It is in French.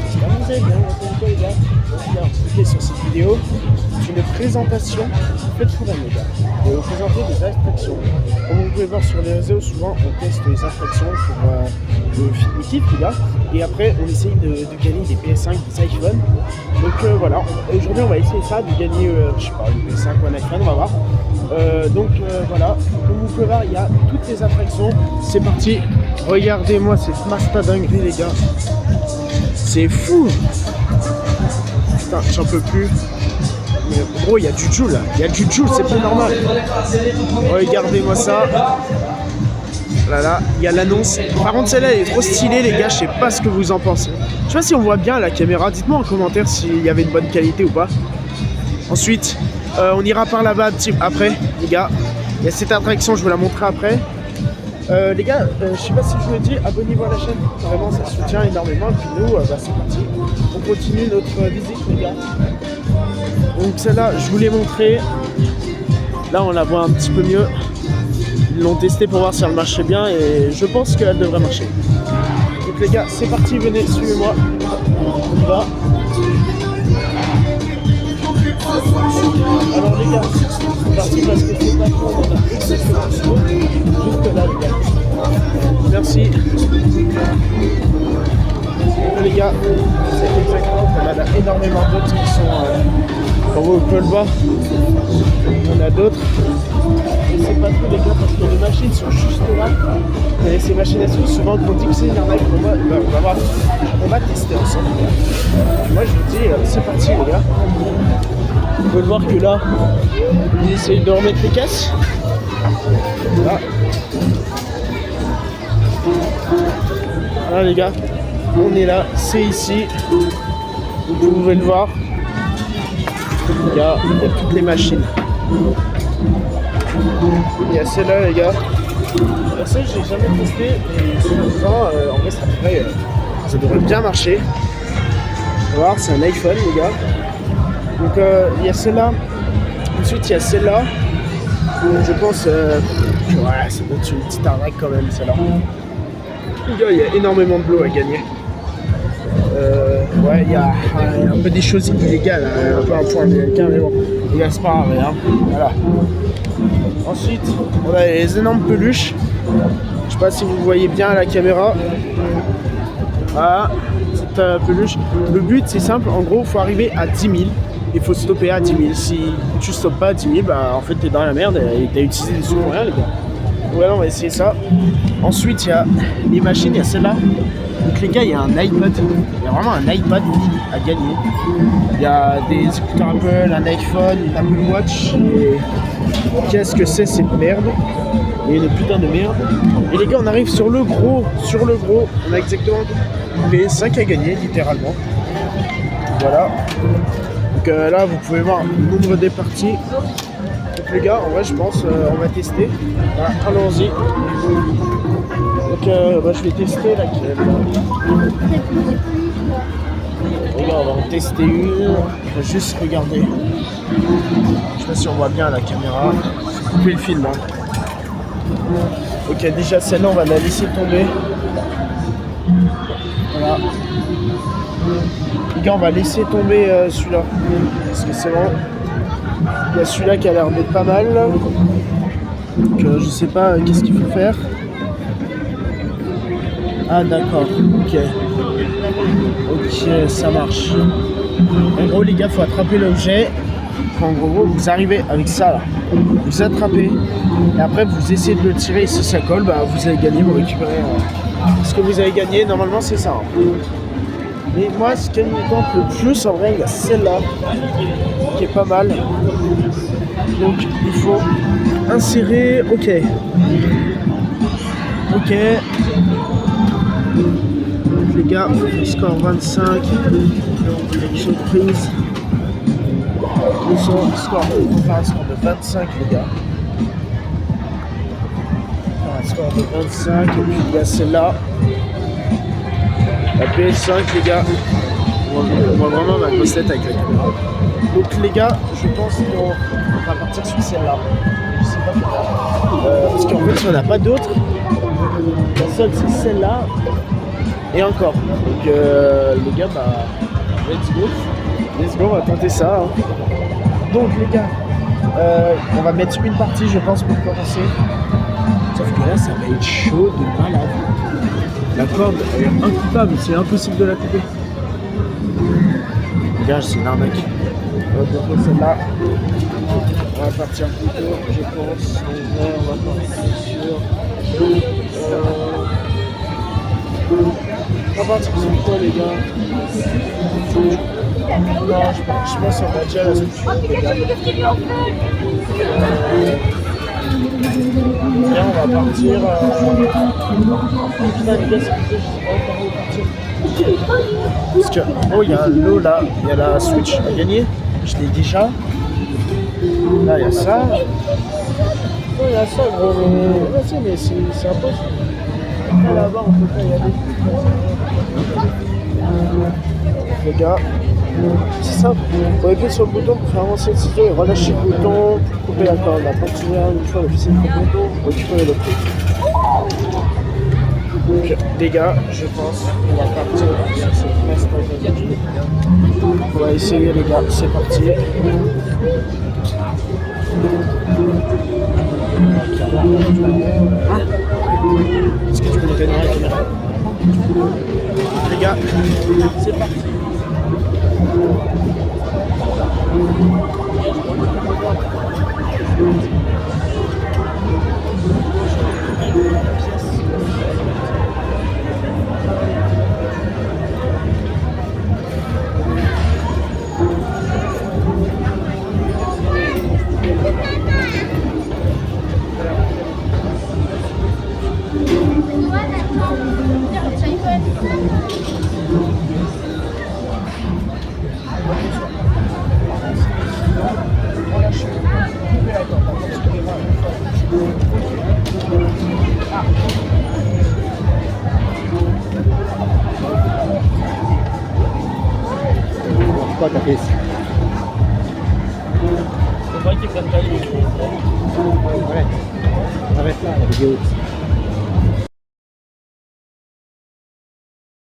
j'espère que vous allez bien. Quoi, les gars, je vais expliquer sur cette vidéo. C'est une présentation faite pour un les gars. Je vais vous présenter des attractions. Comme vous pouvez voir sur les réseaux, souvent on teste les attractions pour le film équipe les gars. Et après on essaye de gagner des PS5, des iPhones. Donc voilà, aujourd'hui on va essayer ça, de gagner je sais pas, une PS5 ou un iPhone, on va voir. Voilà, comme vous pouvez voir, il y a toutes les attractions. C'est parti, regardez-moi cette mastodinguerie les gars. C'est fou. Putain, j'en peux plus. Mais gros, il y a du Joule là. Il y a du Joule, c'est pas normal. Regardez-moi ça. Là, il y a l'annonce. Par contre, celle-là, elle est trop stylée, les gars. Je sais pas ce que vous en pensez. Je sais pas si on voit bien la caméra. Dites-moi en commentaire s'il y avait une bonne qualité ou pas. Ensuite, on ira par là-bas après, les gars. Il y a cette attraction, je vous la montrerai après. Les gars, je sais pas si je vous le dis, abonnez-vous à la chaîne. Vraiment, ça soutient énormément. Et puis nous, c'est parti. On continue notre visite, les gars. Donc celle-là, je vous l'ai montré. Là, on la voit un petit peu mieux. Ils l'ont testé pour voir si elle marchait bien et je pense qu'elle devrait marcher. Donc les gars, c'est parti, venez, suivez-moi. On y va. Alors les gars, c'est parti parce que c'est pas trop, on a exactement juste là les gars. Merci. Les gars, c'est exactement, on en a énormément d'autres qui sont, comme vous pouvez le voir, on a d'autres. Et c'est pas tout les gars parce que les machines sont juste là. Et ces machines à sous, souvent on dit que c'est une arnaque pour moi, on va voir, on va tester ensemble les gars. Moi je vous dis, c'est parti les gars. Vous pouvez le voir que là, ils essayent de remettre les caisses. Là. Voilà les gars, on est là, c'est ici. Vous pouvez le voir. Il y a toutes les machines. Il y a celle-là les gars. Celle je n'ai jamais testé et souvent, en vrai ça devrait bien marcher. On va voir, c'est un iPhone les gars. Donc il y a celle-là, ensuite il y a celle-là, je pense que ouais, ça doit être une petite arnaque quand même celle-là. Il y a énormément de blots à gagner. Ouais, il y a un peu des choses illégales, un peu un point américain, mais bon, les gars, c'est pas grave, hein. Voilà. Ensuite, on a les énormes peluches. Je sais pas si vous voyez bien à la caméra. Voilà, cette peluche. Le but, c'est simple, en gros, il faut arriver à 10 000. Il faut stopper à 10 000. Si tu stoppes pas à 10 000, bah en fait t'es dans la merde et t'as utilisé des sous pour rien les gars. Voilà, on va essayer ça. Ensuite il y a les machines, il y a celle-là. Donc les gars, il y a un iPod. Il y a vraiment un iPad mini à gagner. Il y a des écouteurs Apple, un iPhone, une Apple Watch. Et qu'est-ce que c'est cette merde? Et une putain de merde. Et les gars, on arrive sur le gros. Sur le gros, on a exactement les 5 à gagner, littéralement. Voilà. Donc là vous pouvez voir le nombre des parties. Donc les gars, en vrai je pense on va tester. Voilà, allons-y. Donc je vais tester laquelle. Les gars, on va en tester une. On va juste regarder. Je sais pas si on voit bien à la caméra. Je vais couper le film hein. Ok, déjà celle-là on va la laisser tomber. Voilà. Les gars, on va laisser tomber celui-là. Parce que c'est bon. Il y a celui-là qui a l'air d'être pas mal. Donc je sais pas qu'est-ce qu'il faut faire. Ah d'accord, ok. Ok, ça marche. En gros les gars, faut attraper l'objet. En gros, vous arrivez avec ça là. Vous attrapez. Et après vous essayez de le tirer. Et si ça colle, bah, vous avez gagné, vous récupérez ce que vous avez gagné. Normalement c'est ça. Hein. Mais moi, ce qui me tente le plus, en vrai, il y a celle-là, qui est pas mal. Donc, il faut insérer, ok. Ok. Donc, les gars, score 25. Surprise. On va faire un score de 25, les gars. On va faire un score de 25. Et puis, il y a celle-là. La PS5 les gars, on voit vraiment ma grosse tête avec la caméra. Donc les gars, je pense qu'on va partir sur celle-là. Je sais pas pourquoi. Parce qu'en fait, si on n'a pas d'autres, la seule c'est celle-là. Et encore. Donc les gars, bah, let's go. Let's go, on va tenter ça. Hein. Donc les gars, on va mettre une partie, je pense, pour commencer. Sauf que là, ça va être chaud de malade. La corde, elle est incoupable, c'est impossible de la couper. Les gars, c'est une arnaque. On va faire celle-là. On va partir plus tôt, je pense. On va partir sur... on va partir sur quoi, les gars? Non, je pense qu'on va déjà la structure, les gars. Là, on va partir... Putain, les gars, c'est plutôt, je sais pas comment on va partir. Parce que, oh, il y a un lot là, il y a la Switch à gagner, je l'ai déjà. Là, il y a ça. Oh, il y a ça, gros, mais vas-y, mais c'est impossible. Là-bas, on peut pas y aller. Les gars, c'est simple. Vous appuyer sur le bouton pour faire avancer le ciseau et relâcher le bouton pour couper la corde. La porte s'ouvre une fois le ficelle coupe le bouton, récupérer le prix. Donc les gars, je pense qu'on va partir sur cette messe. On va essayer les gars, c'est parti. Ah. Est-ce que tu peux nous donner la caméra? Les gars, c'est parti. Pourquoi t'as fait ça? C'est vrai qu'il prenne pas les... Ouais, arrête là, la vidéo.